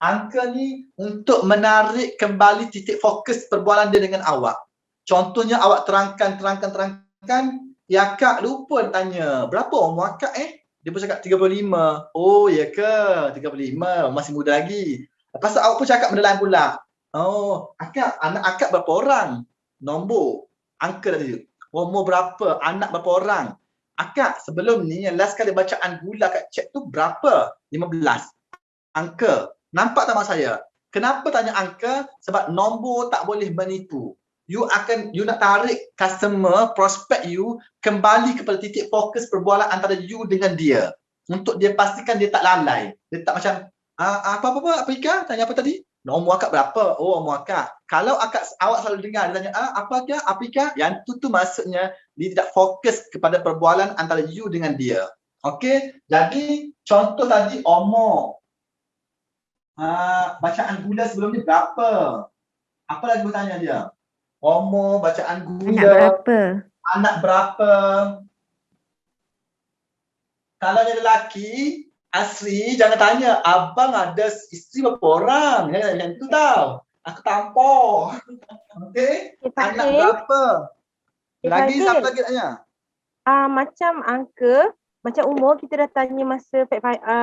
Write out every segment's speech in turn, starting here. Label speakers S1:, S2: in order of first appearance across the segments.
S1: Angka ni untuk menarik kembali titik fokus perbualan dia dengan awak. Contohnya awak terangkan. Ya Kak lupa tanya, berapa umur Kak Dia pun cakap 35. Oh ya ke? 35, masih muda lagi. Lepas tu awak pun cakap benda lain pula. Oh, Akak, anak Akak berapa orang? Nombor, angka tadi. Umur berapa? Anak berapa orang? Akak, sebelum ni yang last kali bacaan gula kat chat tu berapa? 15. Angka. Nampak tak mak saya? Kenapa tanya angka? Sebab nombor tak boleh menipu. You nak tarik customer, prospect you kembali kepada titik fokus perbualan antara you dengan dia. Untuk dia pastikan dia tak lalai. Dia tak macam, apa Ika? Tanya apa tadi? Nombor akak berapa? Oh, umur akak. Kalau awak selalu dengar, dia tanya, apa Ika? Yang tu maksudnya, dia tidak fokus kepada perbualan antara you dengan dia. Okey? Jadi, contoh tadi, umur. Bacaan gula sebelum ni berapa? Apa lagi bertanya dia? Umur, bacaan gula. Anak berapa? Kalau dia lelaki, Asri, jangan tanya, abang ada isteri berapa orang? Jangan macam tu tau. Aku tampar. Okey? Anak berapa? Lagi, siapa lagi tanya?
S2: Macam angka, macam umur kita dah tanya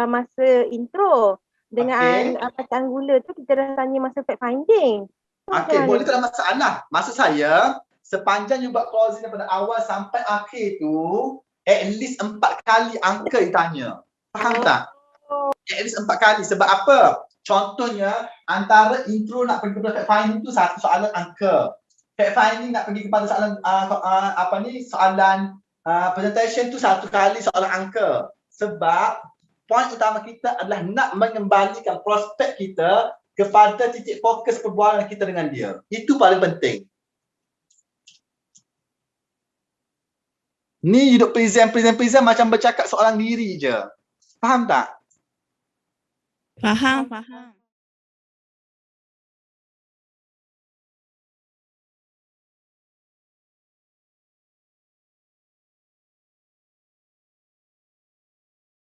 S2: masa intro. Dengan bacaan gula tu kita dah tanya masa fact finding.
S1: Okey, boleh tak ada masalah. Maksud saya, sepanjang you buat closing daripada awal sampai akhir tu, at least 4 kali angka ditanya. Faham tak? At least 4 kali. Sebab apa? Contohnya, antara intro nak pergi kepada fact finding tu satu soalan angka. Fact finding nak pergi kepada soalan soalan presentation tu satu kali soalan angka. Sebab poin utama kita adalah nak mengembalikan prospek kita kepada titik fokus perbualan kita dengan dia. Itu paling penting. Ni duduk present macam bercakap seorang diri je. Faham tak?
S3: Faham.